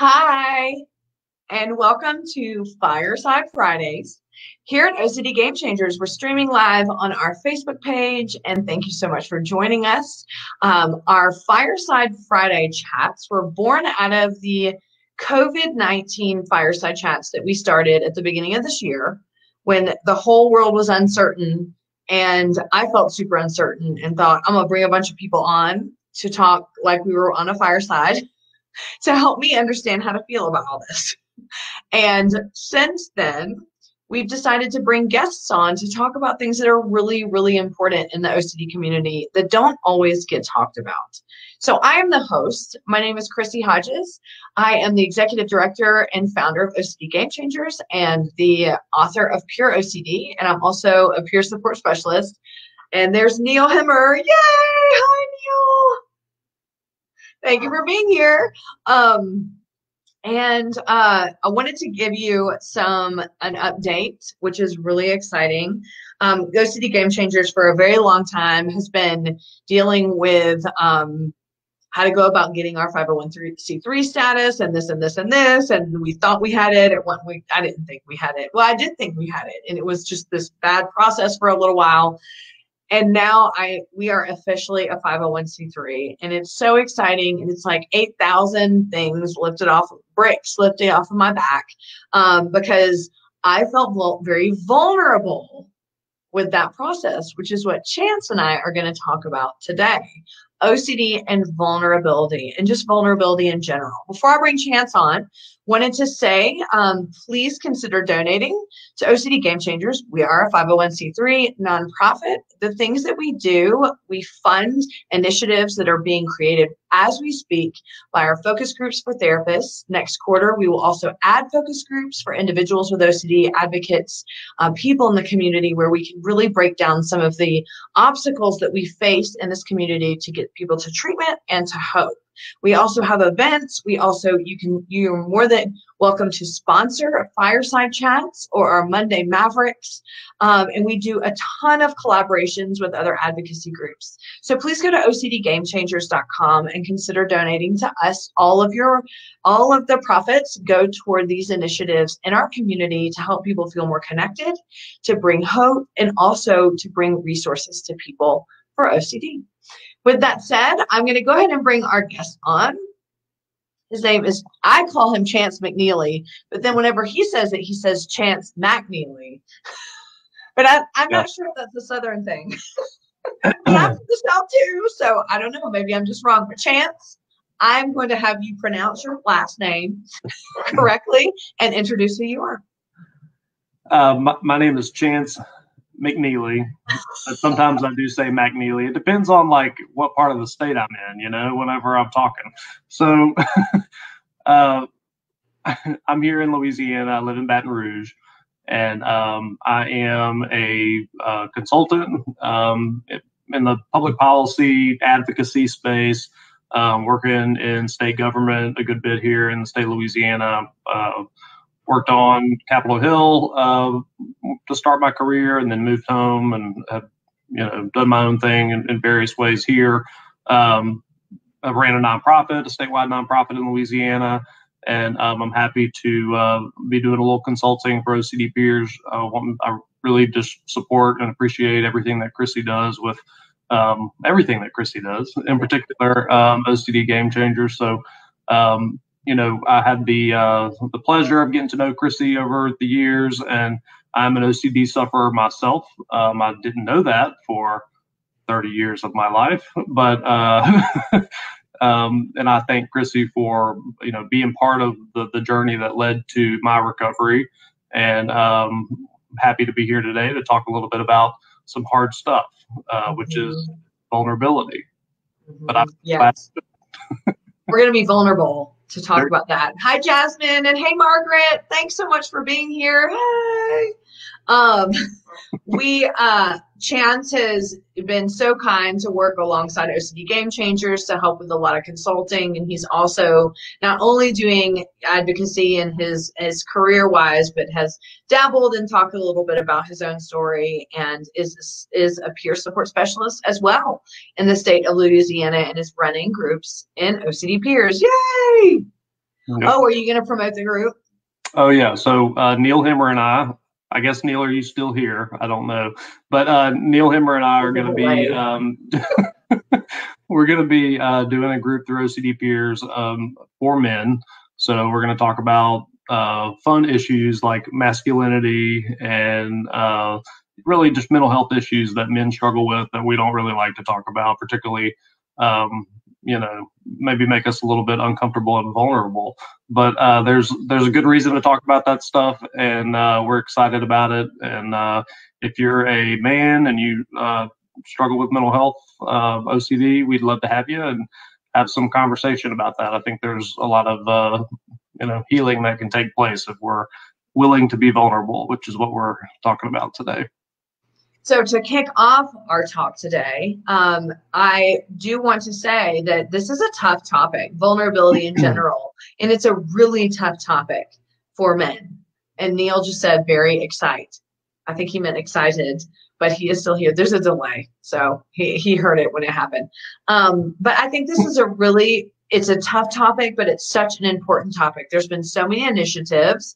Hi, and welcome to Fireside Fridays. Here at OCD Gamechangers, we're streaming live on our Facebook page, and thank you so much for joining us. Our Fireside Friday chats were born out of the COVID-19 fireside chats that we started at the beginning of this year when the whole world was uncertain, and I felt super uncertain and thought, I'm going to bring a bunch of people on to talk like we were on a fireside to help me understand how to feel about all this. And since then, we've decided to bring guests on to talk about things that are really, really important in the OCD community that don't always get talked about. So I am the host. My name is Chrissy Hodges. I am the executive director and founder of OCD Gamechangers and the author of Pure OCD. And I'm also a peer support specialist. And there's Neil Himmer. Yay! Hi, Neil. Thank you for being here. I wanted to give you an update, which is really exciting. OCD Gamechangers for a very long time has been dealing with how to go about getting our 501c3 status and this and this and this. And we thought we had it at one week. I didn't think we had it. Well, I did think we had it. And it was just this bad process for a little while. And now we are officially a 501c3, and it's so exciting. And it's like 8,000 things bricks lifted off of my back because I felt very vulnerable with that process, which is what Chance and I are going to talk about today. OCD and vulnerability, and just vulnerability in general. Before I bring Chance on, wanted to say, please consider donating to OCD Gamechangers. We are a 501c3 nonprofit. The things that we do, we fund initiatives that are being created as we speak by our focus groups for therapists. Next quarter, we will also add focus groups for individuals with OCD, advocates, people in the community, where we can really break down some of the obstacles that we face in this community to get people to treatment and to hope. We also have events. You're more than welcome to sponsor Fireside Chats or our Monday Mavericks. And we do a ton of collaborations with other advocacy groups. So please go to ocdgamechangers.com and consider donating to us. All of the profits go toward these initiatives in our community to help people feel more connected, to bring hope, and also to bring resources to people for OCD. With that said, I'm going to go ahead and bring our guest on. His name is, I call him Chance McNeely, but then whenever he says it, he says Chance McNeely. But I'm not sure if that's a Southern thing. I'm from the South too, so I don't know. Maybe I'm just wrong. But Chance, I'm going to have you pronounce your last name correctly and introduce who you are. My name is Chance McNeely. But sometimes I do say McNeely. It depends on like what part of the state I'm in, whenever I'm talking. So I'm here in Louisiana. I live in Baton Rouge, and I am a consultant in the public policy advocacy space, working in state government a good bit here in the state of Louisiana. Worked on Capitol Hill to start my career, and then moved home and have done my own thing in various ways here. I ran a nonprofit, a statewide nonprofit in Louisiana, and I'm happy to be doing a little consulting for OCD peers. I really just support and appreciate everything that Chrissy does with everything that Chrissy does, in particular OCD Gamechangers. So I had the pleasure of getting to know Chrissy over the years, and I'm an OCD sufferer myself. I didn't know that for 30 years of my life, but and I thank Chrissy for being part of the journey that led to my recovery, and happy to be here today to talk a little bit about some hard stuff, which is vulnerability. But I'm glad. We're going to be vulnerable to talk about that. Hi, Jasmine, and hey, Margaret. Thanks so much for being here. Hey. Chance has been so kind to work alongside OCD Gamechangers to help with a lot of consulting, and he's also not only doing advocacy in his career-wise, but has dabbled and talked a little bit about his own story, and is a peer support specialist as well in the state of Louisiana, and is running groups in OCD peers. Yay! Yep. Oh, are you going to promote the group? Oh yeah. So Neil Himmer and I guess Neil, are you still here? I don't know, but Neil Himmer and I are going to be we're going to be doing a group through OCD Peers for men. So we're going to talk about fun issues like masculinity and really just mental health issues that men struggle with that we don't really like to talk about, particularly maybe make us a little bit uncomfortable and vulnerable. But there's a good reason to talk about that stuff, and we're excited about it. And if you're a man and you struggle with mental health, OCD, we'd love to have you and have some conversation about that. I think there's a lot of healing that can take place if we're willing to be vulnerable, which is what we're talking about today. So to kick off our talk today, I do want to say that this is a tough topic, vulnerability in general, and it's a really tough topic for men. And Neil just said very excited. I think he meant excited, but he is still here. There's a delay, so he heard it when it happened. But I think this is it's a tough topic, but it's such an important topic. There's been so many initiatives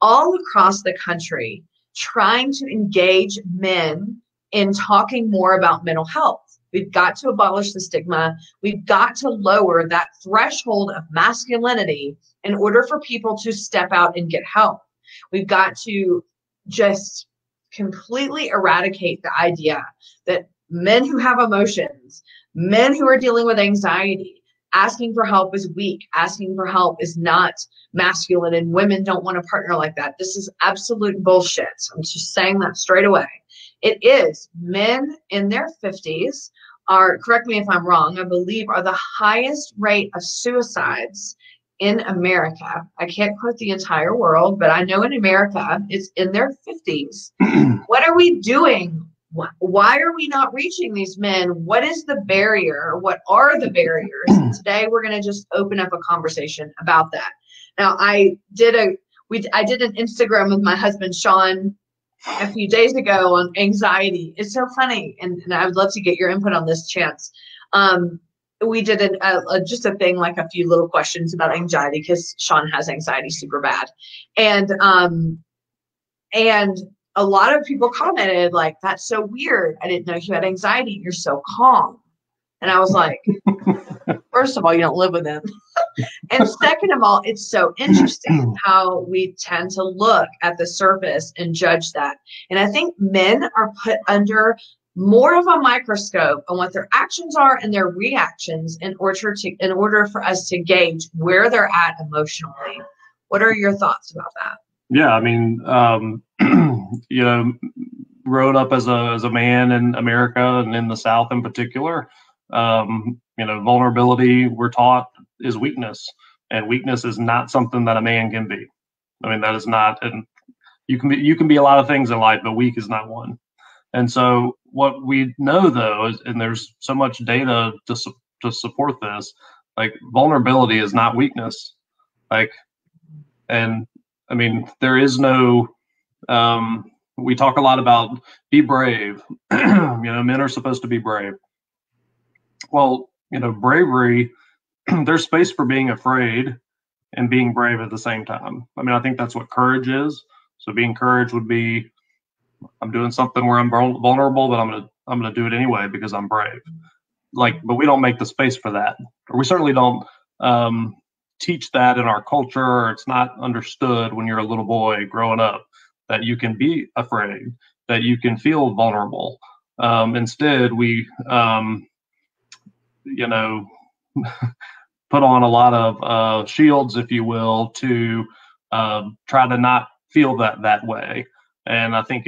all across the country trying to engage men in talking more about mental health. We've got to abolish the stigma. We've got to lower that threshold of masculinity in order for people to step out and get help. We've got to just completely eradicate the idea that men who have emotions, men who are dealing with anxiety, asking for help is weak. Asking for help is not masculine, and women don't want a partner like that. This is absolute bullshit. I'm just saying that straight away. It is. Men in their 50s are, correct me if I'm wrong, I believe are the highest rate of suicides in America. I can't quote the entire world, but I know in America it's in their 50s. What are we doing? Why are we not reaching these men? What is the barrier? What are the barriers? And today we're going to just open up a conversation about that. Now, I did an Instagram with my husband, Sean, a few days ago on anxiety. It's so funny. And I would love to get your input on this, Chance. We did just a thing, like a few little questions about anxiety, because Sean has anxiety super bad. And a lot of people commented like, that's so weird. I didn't know you had anxiety. You're so calm. And I was like, first of all, you don't live with him. And second of all, it's so interesting how we tend to look at the surface and judge that. And I think men are put under more of a microscope on what their actions are and their reactions in order for us to gauge where they're at emotionally. What are your thoughts about that? Yeah, I mean, growing up as a man in America and in the South in particular, vulnerability, we're taught, is weakness, and weakness is not something that a man can be. I mean, that is not, and you can be a lot of things in life, but weak is not one. And so what we know though is, and there's so much data to support this, like vulnerability is not weakness. And I mean, there is no, we talk a lot about be brave. Men are supposed to be brave. Well, bravery, there's space for being afraid and being brave at the same time. I mean, I think that's what courage is. So being courage would be, I'm doing something where I'm vulnerable, but I'm gonna do it anyway because I'm brave. But we don't make the space for that, or we certainly don't teach that in our culture, or it's not understood when you're a little boy growing up that you can be afraid, that you can feel vulnerable. Instead, we put on a lot of shields, if you will, to try to not feel that way. And I think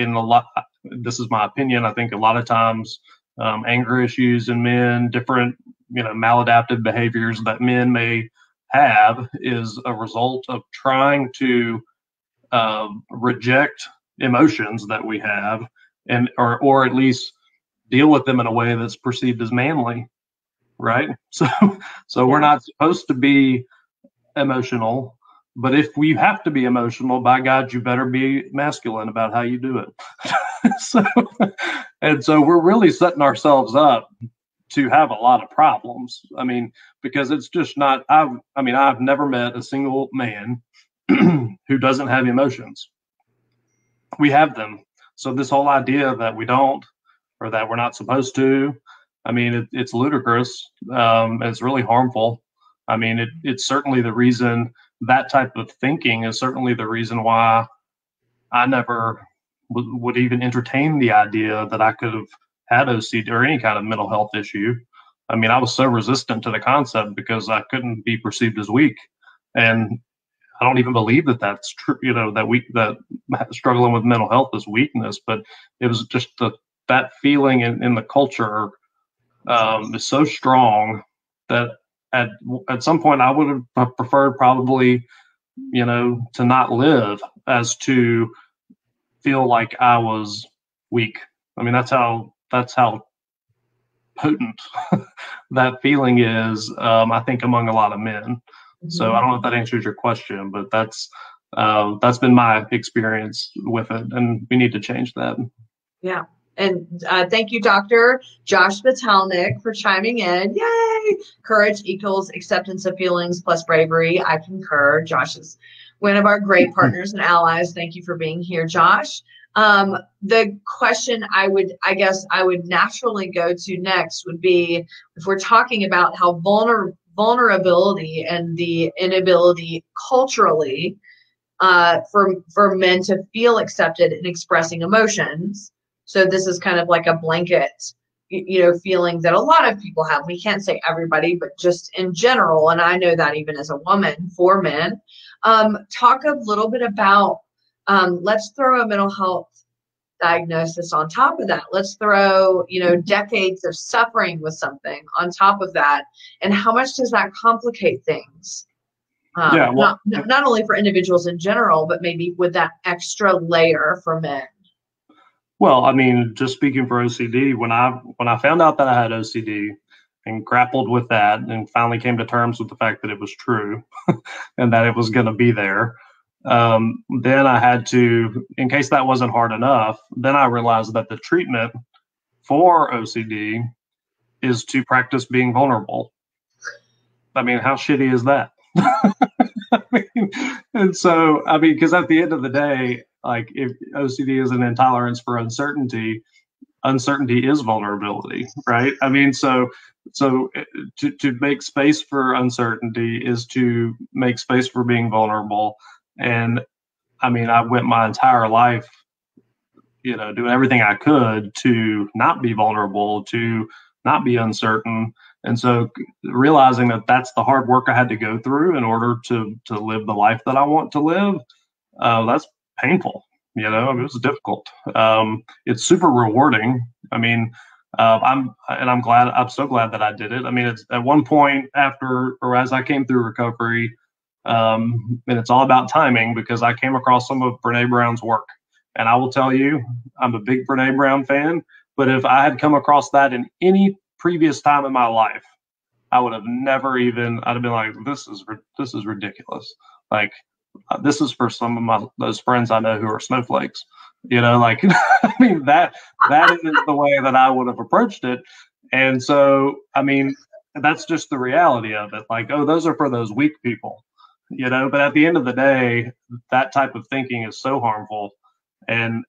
this is my opinion, I think a lot of times anger issues in men, different maladaptive behaviors that men may have is a result of trying to reject emotions that we have, and or at least deal with them in a way that's perceived as manly, right? So we're not supposed to be emotional, but if we have to be emotional, by God, you better be masculine about how you do it. So we're really setting ourselves up to have a lot of problems. I mean, because it's just not, I've never met a single man who doesn't have emotions. We have them. So this whole idea that we don't, or that we're not supposed to, I mean, it's ludicrous. It's really harmful. I mean, it's certainly the reason, that type of thinking is certainly the reason why I never would even entertain the idea that I could have had OCD or any kind of mental health issue. I mean, I was so resistant to the concept because I couldn't be perceived as weak. And I don't even believe that that's true, that struggling with mental health is weakness, but it was just that feeling in the culture is so strong that at some point I would have preferred probably, to not live as to feel like I was weak. I mean, that's how potent that feeling is, I think, among a lot of men. Mm-hmm. So I don't know if that answers your question, but that's been my experience with it, and we need to change that. Yeah. And thank you, Dr. Josh Vitalnik, for chiming in. Yay! Courage equals acceptance of feelings plus bravery. I concur. Josh is one of our great partners and allies. Thank you for being here, Josh. The question I would naturally go to next would be, if we're talking about how vulnerability and the inability culturally for men to feel accepted in expressing emotions. So this is kind of like a blanket, feeling that a lot of people have. We can't say everybody, but just in general. And I know that even as a woman, for men. Talk a little bit about, let's throw a mental health diagnosis on top of that. Let's throw, decades of suffering with something on top of that. And how much does that complicate things? Not only for individuals in general, but maybe with that extra layer for men. Well, I mean, just speaking for OCD, when I found out that I had OCD and grappled with that and finally came to terms with the fact that it was true and that it was going to be there, then I had to, in case that wasn't hard enough, then I realized that the treatment for OCD is to practice being vulnerable. I mean, how shitty is that? Because at the end of the day, like, if OCD is an intolerance for uncertainty, uncertainty is vulnerability, right? I mean, so to make space for uncertainty is to make space for being vulnerable. And I mean, I went my entire life, doing everything I could to not be vulnerable, to not be uncertain. And so realizing that that's the hard work I had to go through in order to live the life that I want to live, that's painful. It was difficult. It's super rewarding. I mean, I'm so glad that I did it. I mean, it's at one point as I came through recovery, and it's all about timing, because I came across some of Brene Brown's work. And I will tell you, I'm a big Brene Brown fan, but if I had come across that in any previous time in my life, I would have I'd have been like, this is ridiculous. Like, this is for some of those friends I know who are snowflakes, like, I mean, that isn't the way that I would have approached it. And so, I mean, that's just the reality of it. Like, oh, those are for those weak people, but at the end of the day, that type of thinking is so harmful. And,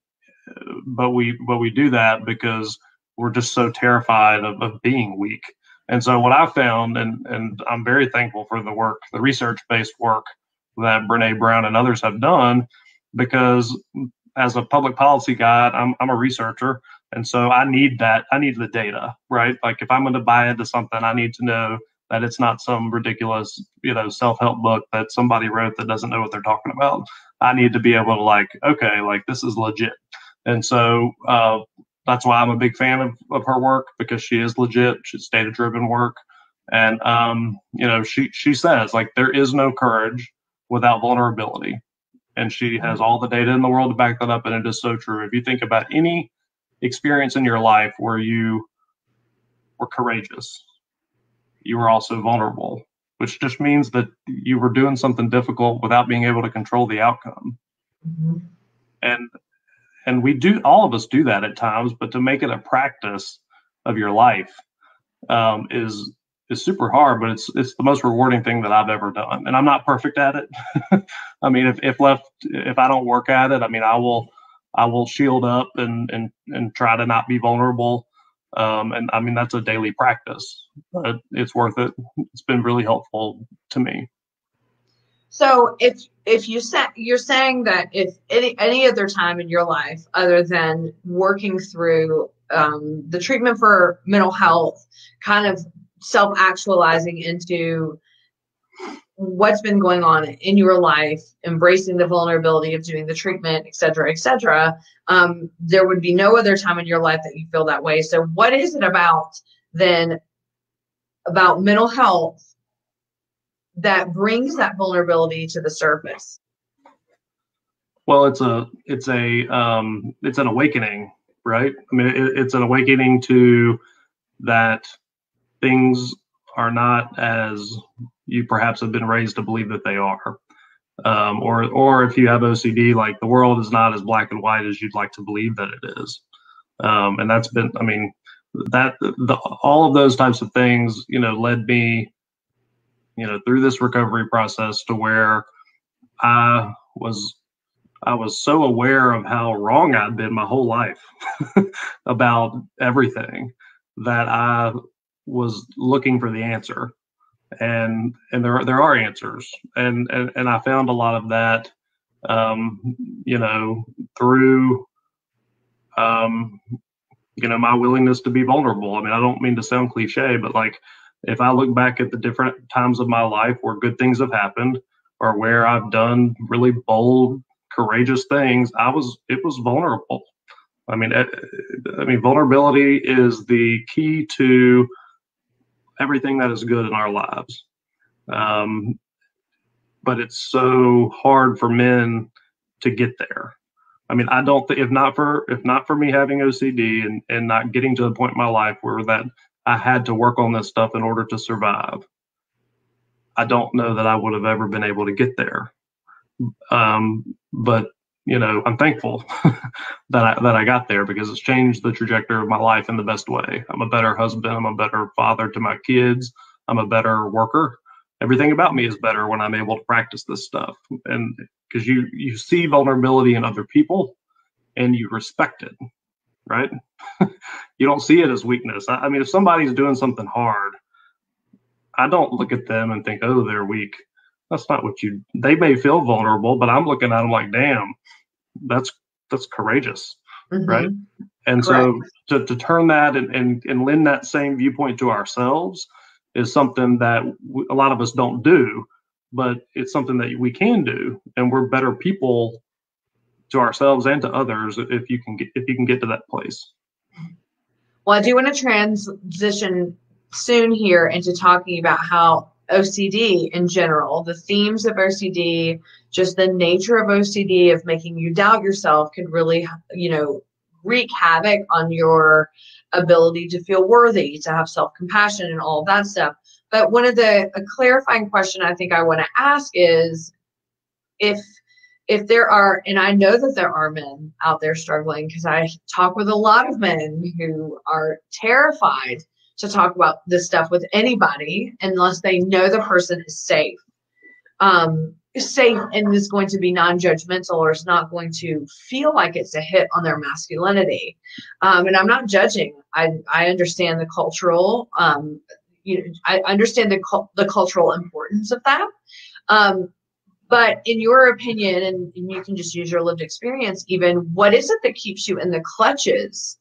but we do that because we're just so terrified of being weak. And so what I found, and I'm very thankful for the research-based work that Brene Brown and others have done, because as a public policy guy, I'm a researcher. And so I need the data, right? Like, if I'm going to buy into something, I need to know that it's not some ridiculous, self-help book that somebody wrote that doesn't know what they're talking about. I need to be able to okay, this is legit. And so that's why I'm a big fan of her work, because she is legit. She's data-driven work. And, she says, there is no courage without vulnerability. And she has all the data in the world to back that up. And it is so true. If you think about any experience in your life where you were courageous, you were also vulnerable, which just means that you were doing something difficult without being able to control the outcome. Mm-hmm. And all of us do that at times, but to make it a practice of your life, is super hard, but it's the most rewarding thing that I've ever done. And I'm not perfect at it. I mean, if I don't work at it, I mean, I will shield up and try to not be vulnerable. And I mean, that's a daily practice, but it's worth it. It's been really helpful to me. So if you're saying that if any other time in your life other than working through the treatment for mental health, kind of self-actualizing into what's been going on in your life, embracing the vulnerability of doing the treatment, et cetera, there would be no other time in your life that you feel that way. So what is it about mental health that brings that vulnerability to the surface? Well, it's an awakening, right? I mean, it's an awakening to that things are not as you perhaps have been raised to believe that they are. Or if you have OCD, like the world is not as black and white as you'd like to believe that it is. And that's been, I mean, all of those types of things, led me, through this recovery process to where I was so aware of how wrong I'd been my whole life about everything that I was looking for the answer. And there are answers. And I found a lot of that, through, my willingness to be vulnerable. I mean, I don't mean to sound cliche, but like, if I look back at the different times of my life where good things have happened or where I've done really bold, courageous things, it was vulnerable. I mean, vulnerability is the key to everything that is good in our lives. But it's so hard for men to get there. I mean, I don't think if not for me having OCD and not getting to the point in my life where that I had to work on this stuff in order to survive, I don't know that I would have ever been able to get there. But I'm thankful that I got there because it's changed the trajectory of my life in the best way. I'm a better husband. I'm a better father to my kids. I'm a better worker. Everything about me is better when I'm able to practice this stuff. And because you see vulnerability in other people and you respect it, right? You don't see it as weakness. I mean, if somebody's doing something hard, I don't look at them and think, oh, they're weak. That's not what they may feel vulnerable, but I'm looking at them like, damn, that's courageous, right? And correct. So to turn that and lend that same viewpoint to ourselves is something that a lot of us don't do, but it's something that we can do, and we're better people to ourselves and to others if you can get to that place. Well, I do want to transition soon here into talking about how OCD in general, the themes of OCD, just the nature of OCD of making you doubt yourself could really, wreak havoc on your ability to feel worthy, to have self-compassion and all of that stuff. But a clarifying question I think I want to ask is if there are, and I know that there are men out there struggling because I talk with a lot of men who are terrified to talk about this stuff with anybody unless they know the person is safe and is going to be non-judgmental or is not going to feel like it's a hit on their masculinity. And I'm not judging. I understand the cultural, I understand the cultural importance of that. But in your opinion, and you can just use your lived experience, even, what is it that keeps you in the clutches?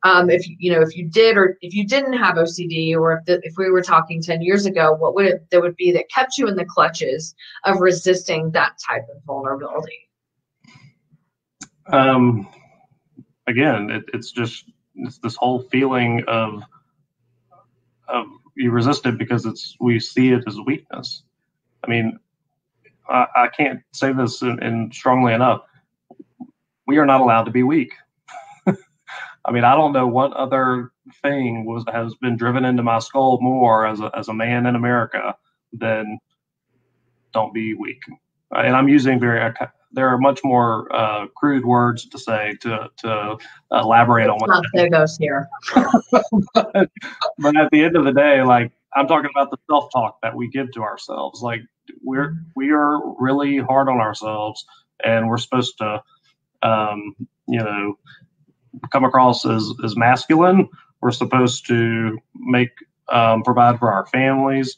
If you did or if you didn't have OCD, or if we were talking 10 years ago, what would there would be that kept you in the clutches of resisting that type of vulnerability? Again, it's this whole feeling of you resist it because we see it as weakness. I mean, I can't say this in strongly enough. We are not allowed to be weak. I mean, I don't know what other thing has been driven into my skull more as a man in America than don't be weak. And I'm using very there are much more crude words to say to elaborate on what. Not say those here. But at the end of the day, like, I'm talking about the self-talk that we give to ourselves. Like, we are really hard on ourselves, and we're supposed to, you know, come across as masculine. We're supposed to provide for our families,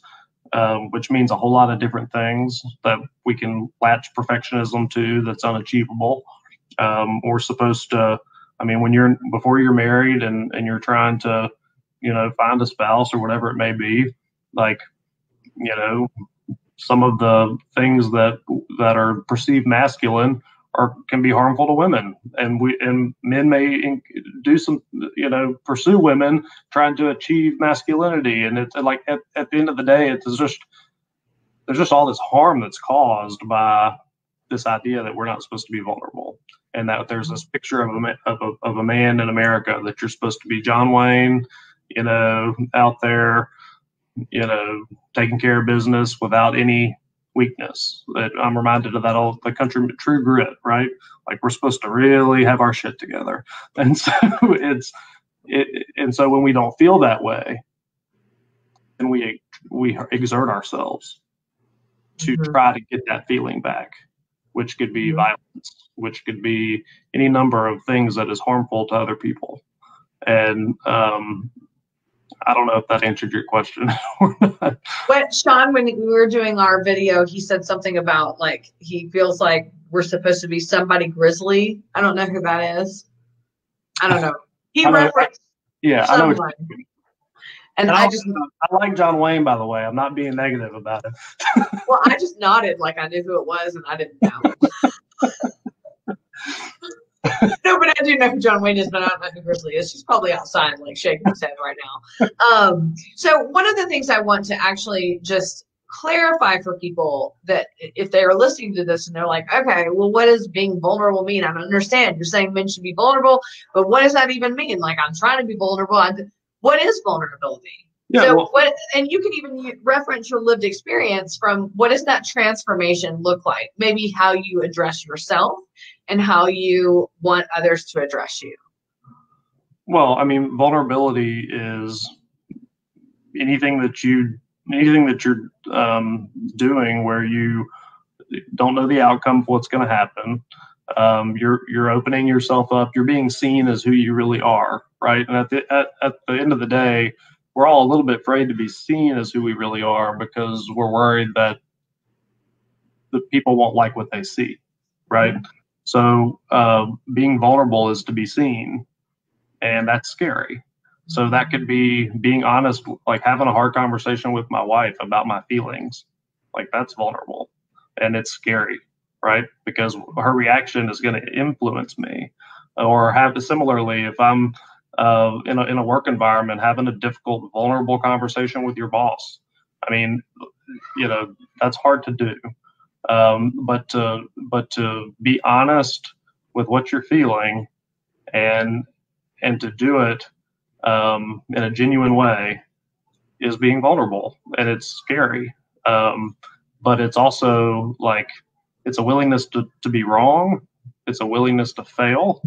which means a whole lot of different things that we can latch perfectionism to that's unachievable. We're supposed to, I mean, before you're married and you're trying to, you know, find a spouse or whatever it may be, like, you know, some of the things that are perceived masculine can be harmful to women, and men may do some, you know, pursue women trying to achieve masculinity, and it's like at the end of the day, there's just all this harm that's caused by this idea that we're not supposed to be vulnerable, and that there's this picture of a man in America that you're supposed to be John Wayne, you know, out there, you know, taking care of business without any weakness. That I'm reminded of that old the country True Grit, right? Like, we're supposed to really have our shit together, and so and so when we don't feel that way, then we exert ourselves to try to get that feeling back, which could be violence, which could be any number of things that is harmful to other people. And I don't know if that answered your question or not. What, Sean, when we were doing our video, he said something about, like, he feels like we're supposed to be somebody grizzly. I don't know who that is. I don't know. He referenced someone. I know. And I like John Wayne, by the way. I'm not being negative about it. Well, I just nodded like I knew who it was, and I didn't know. No, but I do know who John Wayne is, but I don't know who Grizzly is. She's probably outside, like, shaking his head right now. So one of the things I want to actually just clarify for people, that if they are listening to this and they're like, okay, well, what does being vulnerable mean? I don't understand. You're saying men should be vulnerable, but what does that even mean? Like, I'm trying to be vulnerable. What is vulnerability? Yeah, so and you can even reference your lived experience from what does that transformation look like? Maybe how you address yourself and how you want others to address you. Well, I mean, vulnerability is anything that you're doing where you don't know the outcome of what's going to happen. You're opening yourself up. You're being seen as who you really are, right? And at the end of the day, we're all a little bit afraid to be seen as who we really are because we're worried that the people won't like what they see, right? Mm-hmm. So being vulnerable is to be seen, and that's scary. So that could be being honest, like having a hard conversation with my wife about my feelings. Like, that's vulnerable, and it's scary, right? Because her reaction is going to influence me. Or similarly, if I'm in a work environment, having a difficult, vulnerable conversation with your boss. I mean, you know, that's hard to do. But to be honest with what you're feeling and to do it in a genuine way is being vulnerable, and it's scary. But it's also like, it's a willingness to be wrong. It's a willingness to fail.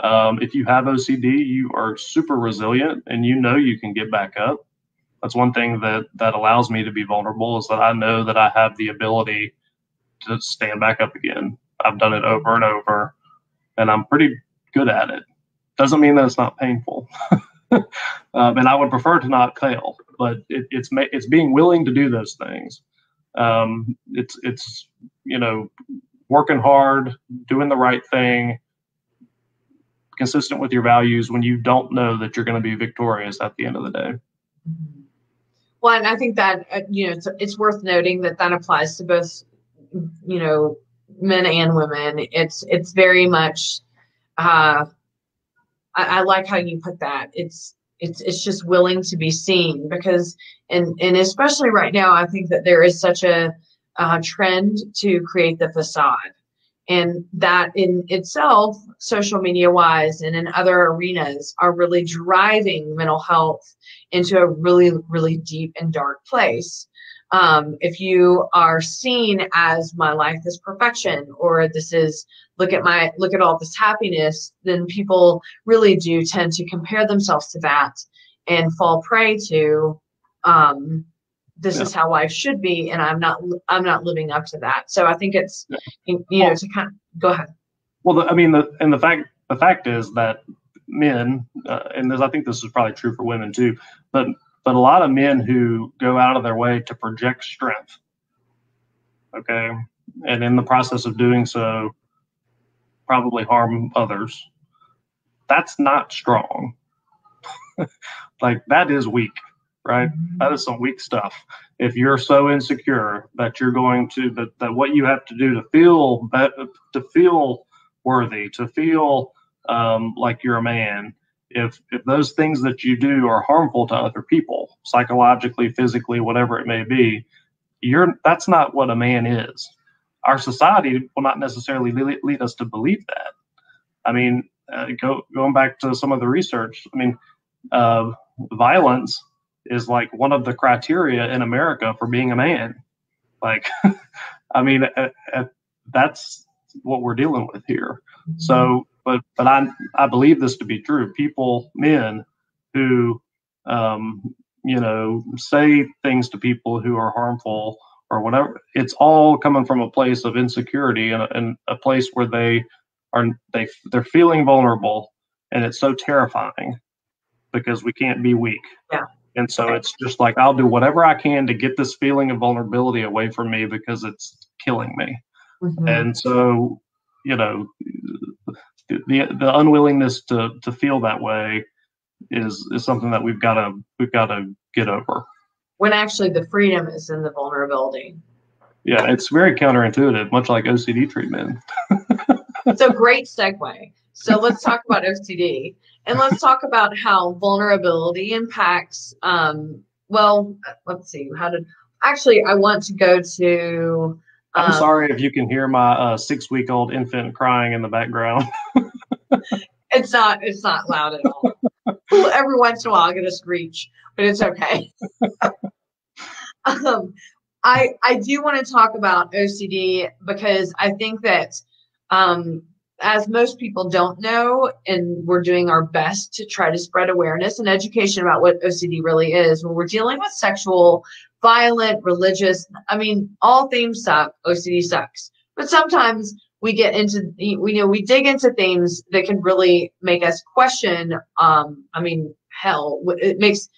If you have OCD, you are super resilient, and you know you can get back up. That's one thing that allows me to be vulnerable, is that I know that I have the ability to stand back up again. I've done it over and over, and I'm pretty good at it. Doesn't mean that it's not painful. And I would prefer to not fail, but it's being willing to do those things. It's you know, working hard, doing the right thing, consistent with your values when you don't know that you're going to be victorious at the end of the day. Well, and I think that, you know, it's worth noting that applies to both, you know, men and women. It's very much, I like how you put that. It's just willing to be seen, because, and especially right now, I think that there is such a trend to create the facade. And that in itself, social media wise and in other arenas, are really driving mental health into a really, really deep and dark place. If you are seen as my life is perfection, or this is look at all this happiness, then people really do tend to compare themselves to that and fall prey to this is how life should be, and I'm not living up to that. So I think it's to kind of go ahead. Well, the fact is that men, and I think this is probably true for women too, but a lot of men who go out of their way to project strength, okay, and in the process of doing so, probably harm others. That's not strong. Like, that is weak, right? That is some weak stuff. If you're so insecure that you're going to that what you have to do to feel worthy, to feel like you're a man, if those things that you do are harmful to other people, psychologically, physically, whatever it may be, that's not what a man is. Our society will not necessarily lead us to believe that. I mean, going back to some of the research, I mean, violence is like one of the criteria in America for being a man. Like, I mean, that's what we're dealing with here. So, but I believe this to be true. Men who, say things to people who are harmful or whatever, it's all coming from a place of insecurity and a place where they're feeling vulnerable, and it's so terrifying because we can't be weak. Yeah. And so it's just like, I'll do whatever I can to get this feeling of vulnerability away from me because it's killing me. Mm-hmm. And so, the unwillingness to feel that way is something that we've got to get over. When actually the freedom is in the vulnerability. Yeah, it's very counterintuitive, much like OCD treatment. So great segue. So let's talk about OCD, and let's talk about how vulnerability impacts. Well, let's see. I want to go to. I'm sorry if you can hear my 6-week-old infant crying in the background. It's not loud at all. Every once in a while, I'll get a screech, but it's okay. I do want to talk about OCD because I think that as most people don't know, and we're doing our best to try to spread awareness and education about what OCD really is, when we're dealing with sexual, violent, religious, I mean, all themes suck. OCD sucks. But sometimes we get into, we dig into themes that can really make us question, hell, it makes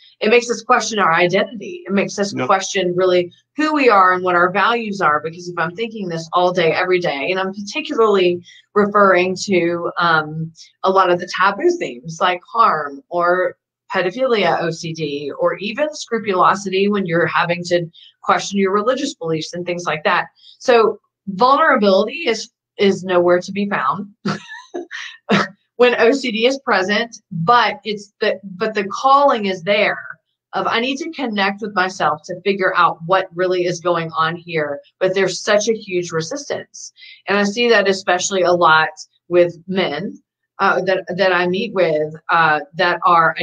us question our identity. It makes us question really who we are and what our values are. Because if I'm thinking this all day, every day, and I'm particularly referring to a lot of the taboo themes like harm or pedophilia, OCD, or even scrupulosity when you're having to question your religious beliefs and things like that. So vulnerability is nowhere to be found. When OCD is present, but the calling is there of I need to connect with myself to figure out what really is going on here. But there's such a huge resistance. And I see that especially a lot with men that I meet with I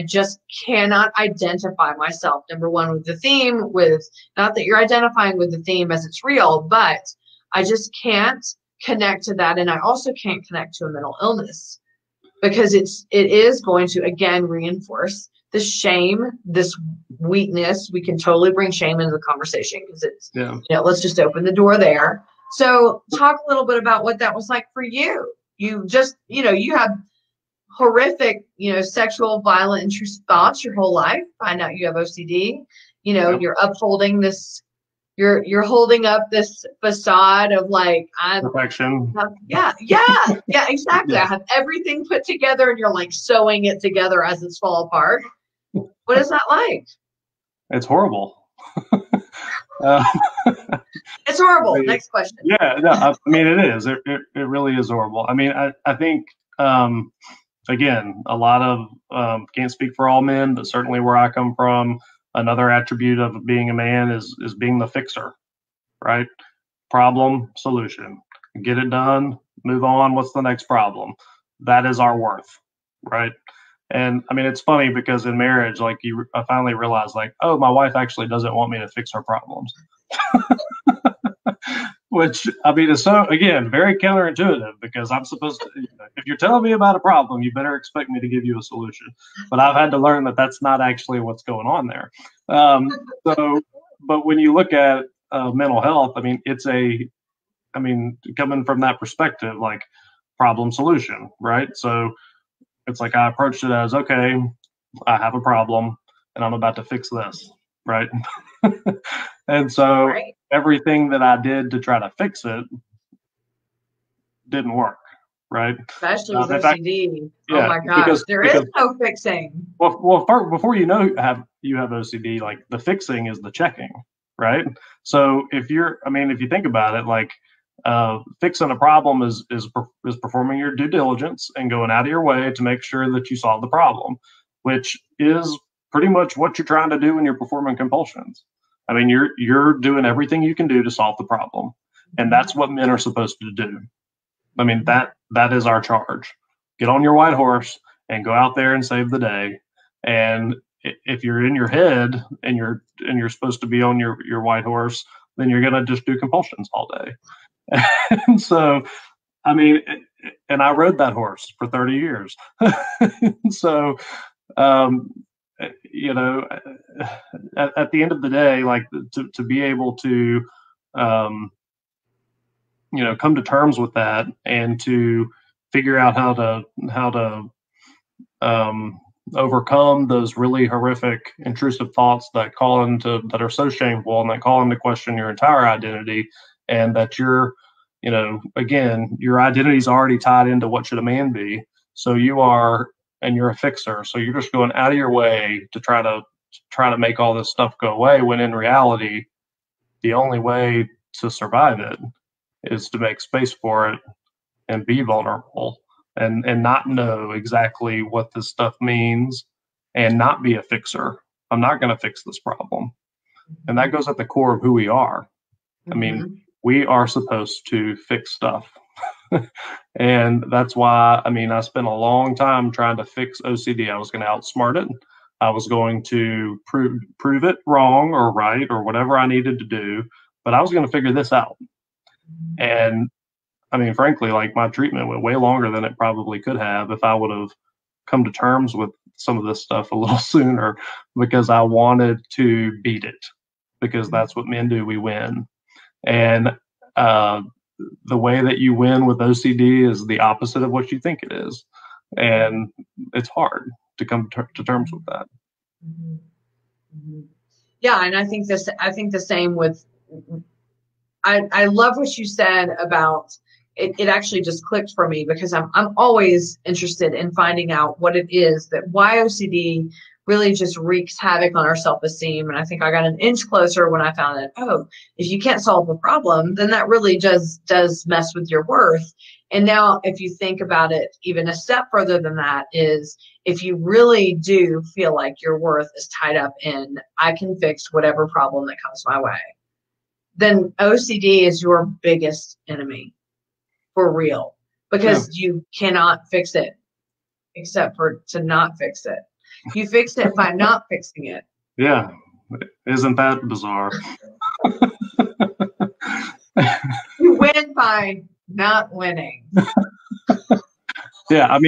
just cannot identify myself, number one, with the theme, not that you're identifying with the theme as it's real, but I just can't connect to that. And I also can't connect to a mental illness. Because it is going to, again, reinforce the shame, this weakness. We can totally bring shame into the conversation because it's, let's just open the door there. So talk a little bit about what that was like for you. You just, you had horrific, sexual, violent, intrusive thoughts your whole life. Find out you have OCD. You're upholding this. You're holding up this facade of like perfection. Yeah, exactly. Yeah. I have everything put together, and you're like sewing it together as it's fall apart. What is that like? It's horrible. It's horrible. Next question. Yeah, no, I mean it is. It really is horrible. I mean, I think again, a lot of can't speak for all men, but certainly where I come from. Another attribute of being a man is being the fixer, right? Problem, solution. Get it done, move on. What's the next problem? That is our worth, right? And I mean, it's funny because in marriage, like I finally realized, like, oh, my wife actually doesn't want me to fix her problems. Which, I mean, is so, again, very counterintuitive, because I'm supposed to, if you're telling me about a problem, you better expect me to give you a solution. But I've had to learn that that's not actually what's going on there. So, but when you look at mental health, I mean, coming from that perspective, like problem solution, right? So it's like I approached it as, okay, I have a problem and I'm about to fix this, right? And so everything that I did to try to fix it didn't work, right? Especially with OCD. Yeah, oh my gosh, there is no fixing. Well, before you know you have OCD, like the fixing is the checking, right? So if you think about it, like fixing a problem is performing your due diligence and going out of your way to make sure that you solve the problem, which is pretty much what you're trying to do when you're performing compulsions. I mean, you're doing everything you can do to solve the problem, and that's what men are supposed to do. I mean, that is our charge. Get on your white horse and go out there and save the day. And if you're in your head and you're supposed to be on your white horse, then you're gonna just do compulsions all day. And so, I mean, and I rode that horse for 30 years. So, you know, at the end of the day, like to be able to, come to terms with that and to figure out how to overcome those really horrific, intrusive thoughts that are so shameful and that call into question your entire identity, and that again, your identity is already tied into what should a man be. So you're a fixer. So you're just going out of your way to try to make all this stuff go away, when in reality, the only way to survive it is to make space for it and be vulnerable and not know exactly what this stuff means and not be a fixer. I'm not going to fix this problem. And that goes at the core of who we are. I mean, we are supposed to fix stuff. And that's why, I spent a long time trying to fix OCD. I was going to outsmart it. I was going to prove it wrong or right or whatever I needed to do, but I was going to figure this out. And frankly, like, my treatment went way longer than it probably could have if I would have come to terms with some of this stuff a little sooner, because I wanted to beat it, because that's what men do. We win. And the way that you win with OCD is the opposite of what you think it is. And it's hard to come to terms with that. Yeah. And I think the same with, I love what you said about it. It actually just clicked for me, because I'm always interested in finding out what it is why OCD really just wreaks havoc on our self-esteem. And I think I got an inch closer when I found that, if you can't solve a problem, then that really just does mess with your worth. And now, if you think about it even a step further than that, is if you really do feel like your worth is tied up in, I can fix whatever problem that comes my way, then OCD is your biggest enemy, for real, because you cannot fix it except for to not fix it. You fix it by not fixing it. Yeah. Isn't that bizarre? You win by not winning. Yeah.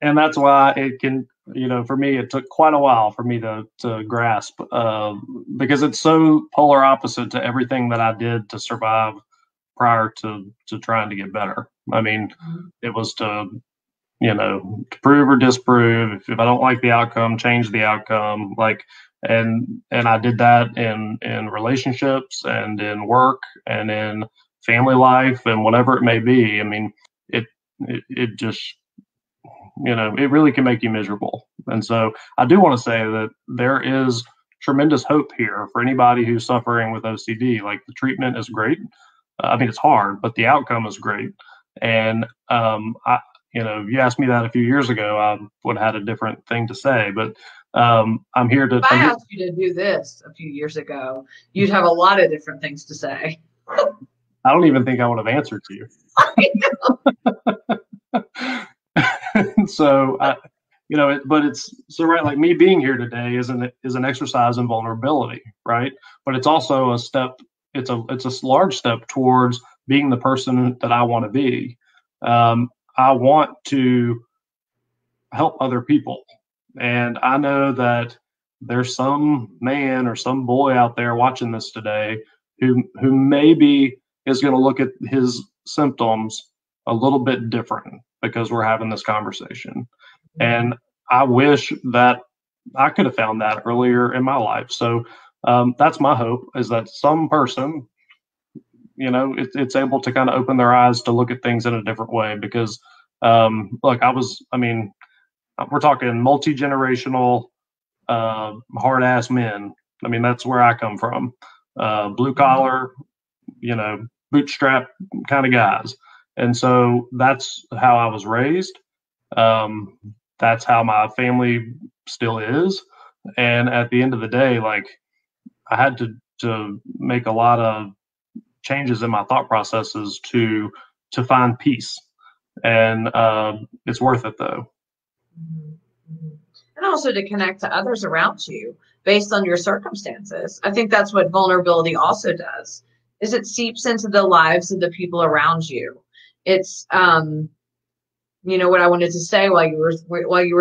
And that's why it can, for me, it took quite a while for me to grasp, because it's so polar opposite to everything that I did to survive prior to trying to get better. It was to prove or disprove. If I don't like the outcome, change the outcome. And I did that in relationships and in work and in family life and whatever it may be. It just, it really can make you miserable. And so I do want to say that there is tremendous hope here for anybody who's suffering with OCD. Like, the treatment is great. It's hard, but the outcome is great. And if you asked me that a few years ago, I would have had a different thing to say. But I'm here to. If I asked you to do this a few years ago, you'd have a lot of different things to say. I don't even think I would have answered to you. So but it's so right. Like me being here today is an exercise in vulnerability, right? But it's also a step. It's a large step towards being the person that I want to be. I want to help other people, and I know that there's some man or some boy out there watching this today who maybe is going to look at his symptoms a little bit different because we're having this conversation. And I wish that I could have found that earlier in my life. So that's my hope, is that some person, it's able to kind of open their eyes to look at things in a different way. Because look, we're talking multi-generational, hard ass men. I mean, that's where I come from. Blue collar, bootstrap kind of guys. And so that's how I was raised. That's how my family still is. And at the end of the day, like, I had to make a lot of changes in my thought processes to find peace. And it's worth it, though. And also to connect to others around you based on your circumstances. I think that's what vulnerability also does, is it seeps into the lives of the people around you. It's what I wanted to say while you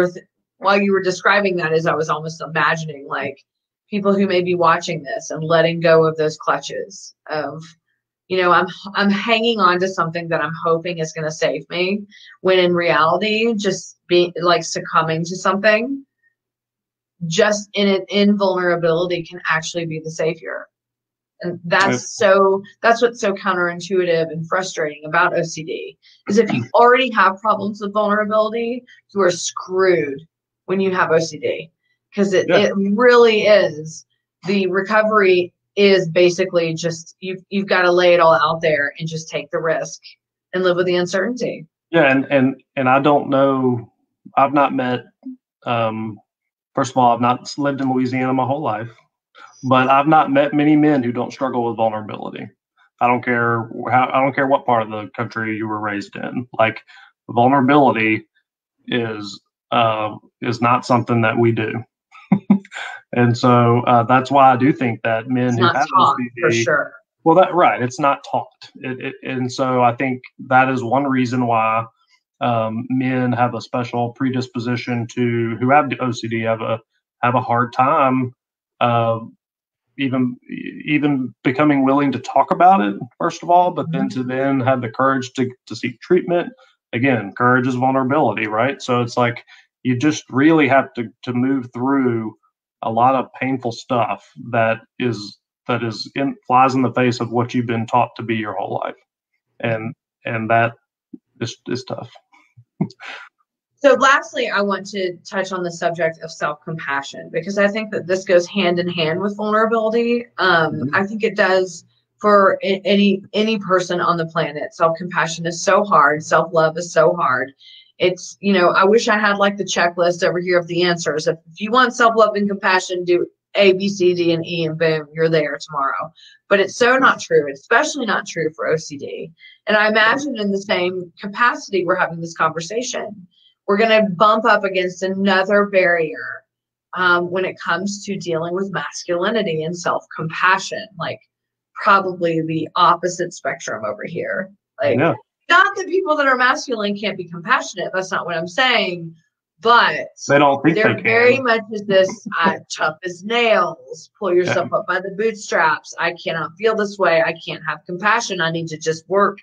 were describing that is I was almost imagining like people who may be watching this and letting go of those clutches of, I'm hanging on to something that I'm hoping is going to save me, when in reality, just being like succumbing to something just in vulnerability can actually be the savior. And that's what's so counterintuitive and frustrating about OCD, is if you already have problems with vulnerability, you are screwed when you have OCD, because it really is. The recovery is basically just you've got to lay it all out there and just take the risk and live with the uncertainty. Yeah, and I don't know. I've not met. First of all, I've not lived in Louisiana my whole life. But I've not met many men who don't struggle with vulnerability. I don't care what part of the country you were raised in. Like, vulnerability is not something that we do. And so that's why I do think that men who have taught, OCD, for sure. Well, it's not taught. And so I think that is one reason why men have a special predisposition who have OCD have a hard time even becoming willing to talk about it, first of all, but then to have the courage to seek treatment. Again, courage is vulnerability, right? So it's like you just really have to move through a lot of painful stuff that flies in the face of what you've been taught to be your whole life, and that is tough. So lastly, I want to touch on the subject of self-compassion, because I think that this goes hand in hand with vulnerability. I think it does for any person on the planet. Self-compassion is so hard. Self-love is so hard. It's, I wish I had like the checklist over here of the answers. If you want self-love and compassion, do A, B, C, D, and E, and boom, you're there tomorrow. But it's so not true, especially not true for OCD. And I imagine in the same capacity we're having this conversation, we're going to bump up against another barrier when it comes to dealing with masculinity and self-compassion, like probably the opposite spectrum over here. Like, not that people that are masculine can't be compassionate. That's not what I'm saying. But they don't think they can. Very much is this tough as nails, pull yourself up by the bootstraps. I cannot feel this way. I can't have compassion. I need to just work.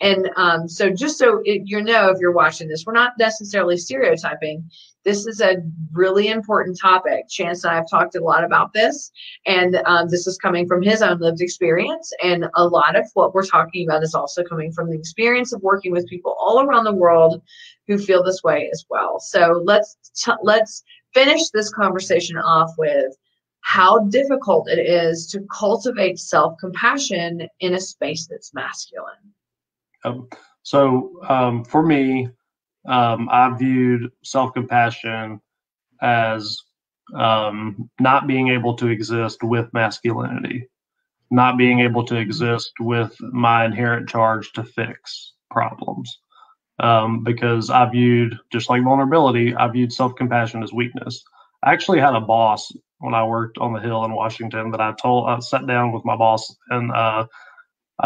And so just so if you're watching this, we're not necessarily stereotyping. This is a really important topic. Chance and I have talked a lot about this, and this is coming from his own lived experience. And a lot of what we're talking about is also coming from the experience of working with people all around the world who feel this way as well. So let's finish this conversation off with how difficult it is to cultivate self-compassion in a space that's masculine. For me, I viewed self-compassion as not being able to exist with masculinity, not being able to exist with my inherent charge to fix problems. because I viewed, just like vulnerability, I viewed self-compassion as weakness. I actually had a boss when I worked on the Hill in Washington that I sat down with my boss, and I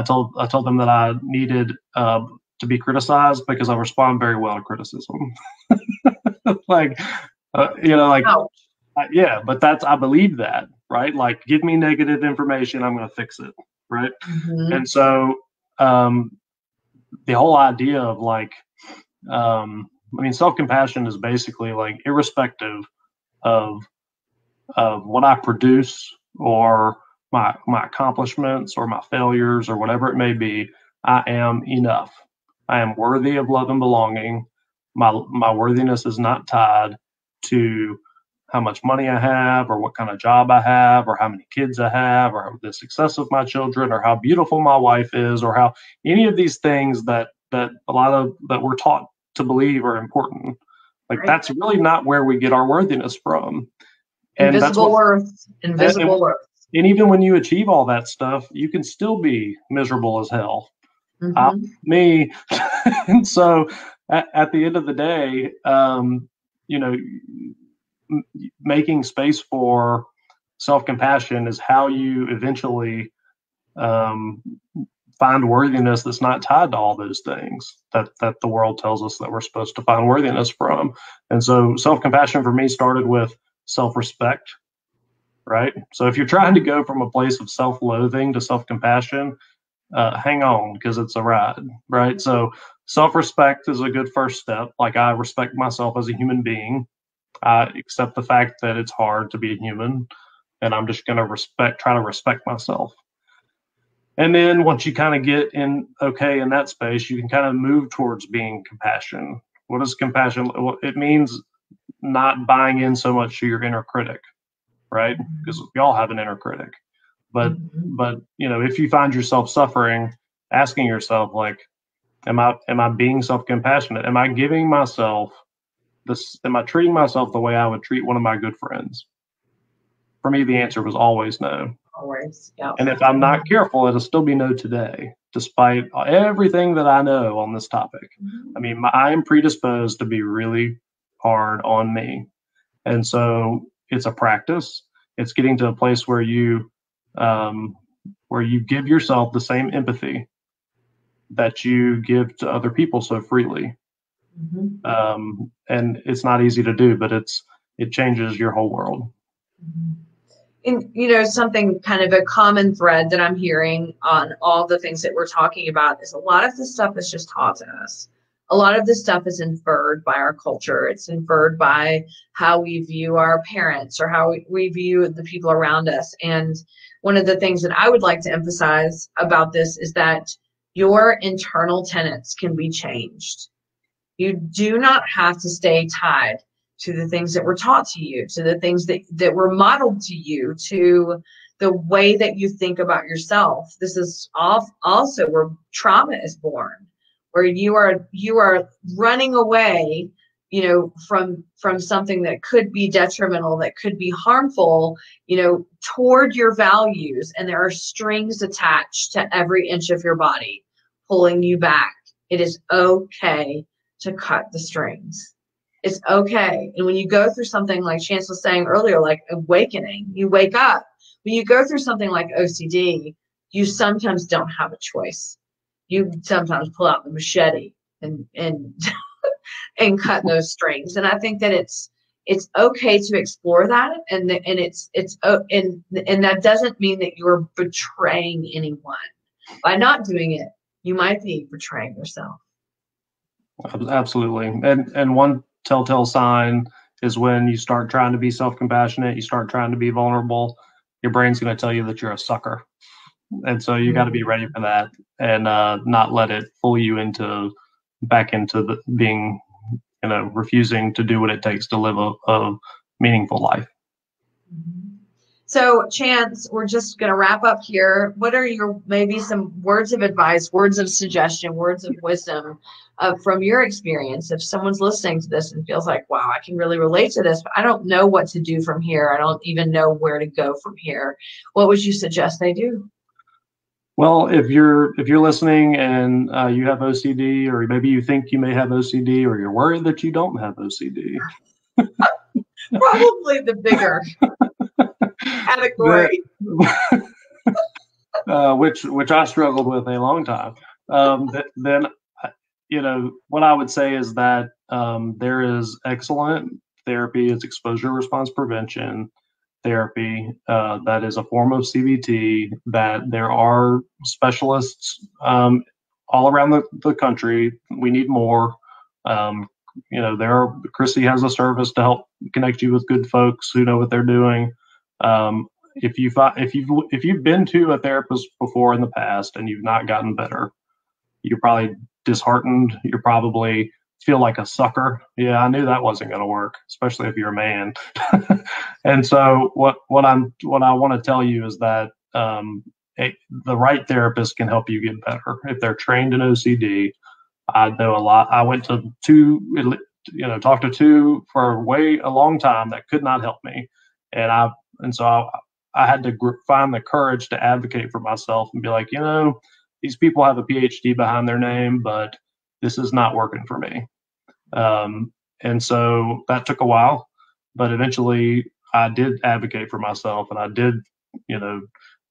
told them that I needed to be criticized because I respond very well to criticism. Like, like, Ouch. yeah, but I believe that, right? Like, give me negative information, I'm going to fix it, right? Mm-hmm. And so, the whole idea of like, self-compassion is basically like irrespective of what I produce or my accomplishments or my failures or whatever it may be, I am enough. I am worthy of love and belonging. My worthiness is not tied to how much money I have or what kind of job I have or how many kids I have or the success of my children or how beautiful my wife is or how any of these things that a lot of that we're taught to believe are important. Like, that's really not where we get our worthiness from. And Invisible worth. Invisible worth. And even when you achieve all that stuff, you can still be miserable as hell. Mm-hmm. Me. And so at the end of the day, making space for self-compassion is how you eventually find worthiness that's not tied to all those things that the world tells us that we're supposed to find worthiness from. And so self-compassion for me started with self-respect, right? So if you're trying to go from a place of self-loathing to self-compassion, hang on, because it's a ride, right? So self-respect is a good first step. Like, I respect myself as a human being. I accept the fact that it's hard to be a human, and I'm just going to try to respect myself. And then once you kind of get in that space, you can kind of move towards being compassion. What is compassion? Well, it means not buying in so much to your inner critic, right? Because we all have an inner critic. But if you find yourself suffering, asking yourself, like, am I being self-compassionate? Am I giving myself this? Am I treating myself the way I would treat one of my good friends? For me, the answer was always no. Always, yeah. And if I'm not careful, it'll still be no today, despite everything that I know on this topic. I mean, I am predisposed to be really hard on me. And so it's a practice. It's getting to a place where you give yourself the same empathy that you give to other people so freely. And it's not easy to do, but it changes your whole world. And something kind of a common thread that I'm hearing on all the things that we're talking about is a lot of this stuff is just taught to us. A lot of this stuff is inferred by our culture. It's inferred by how we view our parents or how we view the people around us. And one of the things that I would like to emphasize about this is that your internal tenets can be changed. You do not have to stay tied to the things that were taught to you, to the things that were modeled to you, to the way that you think about yourself. This is also where trauma is born, where you are running away, from something that could be detrimental, that could be harmful, toward your values. And there are strings attached to every inch of your body pulling you back. It is okay to cut the strings. It's okay. And when you go through something like Chance was saying earlier, like awakening, you wake up. When you go through something like OCD, you sometimes don't have a choice. You sometimes pull out the machete and and cut those strings. And I think that it's okay to explore that, and that doesn't mean that you're betraying anyone. By not doing it, you might be betraying yourself. Absolutely. And one telltale sign is when you start trying to be self-compassionate, you start trying to be vulnerable, your brain's going to tell you that you're a sucker. And so you got to be ready for that and not let it fool you back into being, refusing to do what it takes to live a meaningful life. So, Chance, we're just going to wrap up here. What are your maybe some words of advice, words of suggestion, words of wisdom from your experience? If someone's listening to this and feels like, wow, I can really relate to this, but I don't know what to do from here. I don't even know where to go from here. What would you suggest they do? Well, if you're listening and you have OCD, or maybe you think you may have OCD, or you're worried that you don't have OCD, Probably the bigger category. Which I struggled with a long time. Then what I would say is that there is excellent therapy. It's exposure response prevention therapy. That is a form of CBT. That there are specialists all around the country. We need more. Chrissy has a service to help connect you with good folks who know what they're doing. If you've been to a therapist before in the past and you've not gotten better, you're probably disheartened. You probably feel like a sucker. Yeah, I knew that wasn't going to work, especially if you're a man. And so what I want to tell you is that the right therapist can help you get better if they're trained in OCD. I know a lot. I went to talked to two for a long time that could not help me, so I had to find the courage to advocate for myself and be like, these people have a PhD behind their name, but this is not working for me. And so that took a while, but eventually I did advocate for myself, and I did,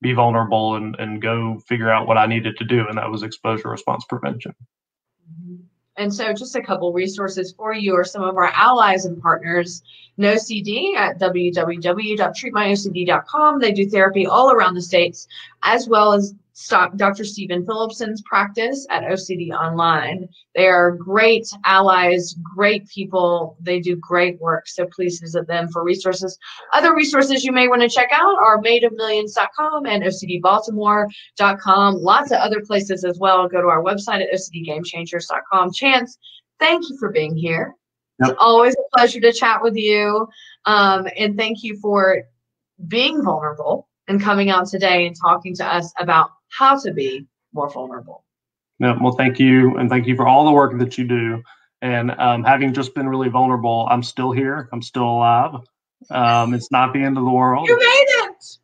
be vulnerable and go figure out what I needed to do. And that was exposure response prevention. And so just a couple resources for you are some of our allies and partners. NoCD at www.treatmyocd.com. They do therapy all around the states, as well as Dr. Stephen Phillipson's practice at OCD Online. They are great allies, great people. They do great work, so please visit them for resources. Other resources you may want to check out are madeofmillions.com and ocdbaltimore.com. Lots of other places as well. Go to our website at ocdgamechangers.com. Chance, thank you for being here. Yep. It's always a pleasure to chat with you, and thank you for being vulnerable and coming out today and talking to us about how to be more vulnerable. Yeah, well, thank you. And thank you for all the work that you do. And having just been really vulnerable, I'm still here. I'm still alive. It's not the end of the world. You made it.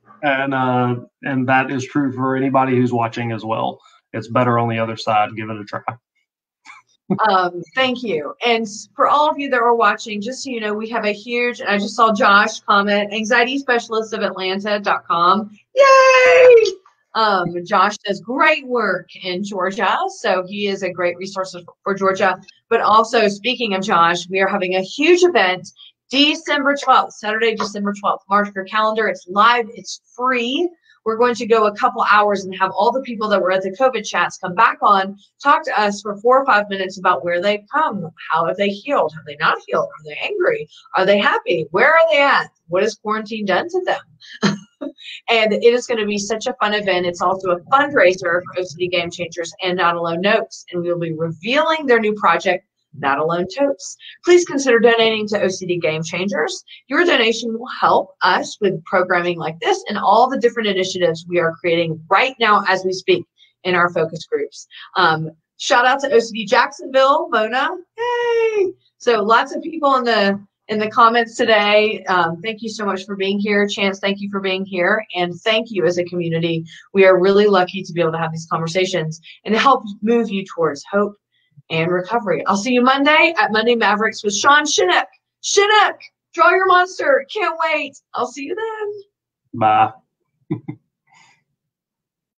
And that is true for anybody who's watching as well. It's better on the other side. Give it a try. Thank you. And for all of you that are watching, just so you know, we have a huge, I just saw Josh comment, anxietyspecialistofatlanta.com. Yay! Josh does great work in Georgia, so he is a great resource for Georgia. But also, speaking of Josh, we are having a huge event December 12th, Saturday, December 12th. Mark your calendar. It's live. It's free. We're going to go a couple hours and have all the people that were at the COVID chats come back on, talk to us for 4 or 5 minutes about where they've come. How have they healed? Have they not healed? Are they angry? Are they happy? Where are they at? What has quarantine done to them? And it is going to be such a fun event. It's also a fundraiser for OCD Gamechangers and Not Alone Notes. And we'll be revealing their new project, Not Alone Totes. Please consider donating to OCD Gamechangers. Your donation will help us with programming like this and all the different initiatives we are creating right now as we speak in our focus groups. Shout out to OCD Jacksonville, Mona. Hey! So lots of people in the comments today. Thank you so much for being here. Chance, thank you for being here. And thank you as a community. We are really lucky to be able to have these conversations and help move you towards hope and recovery. I'll see you Monday at Monday Mavericks with Sean Shinnock. Shinnock, draw your monster. Can't wait. I'll see you then. Bye.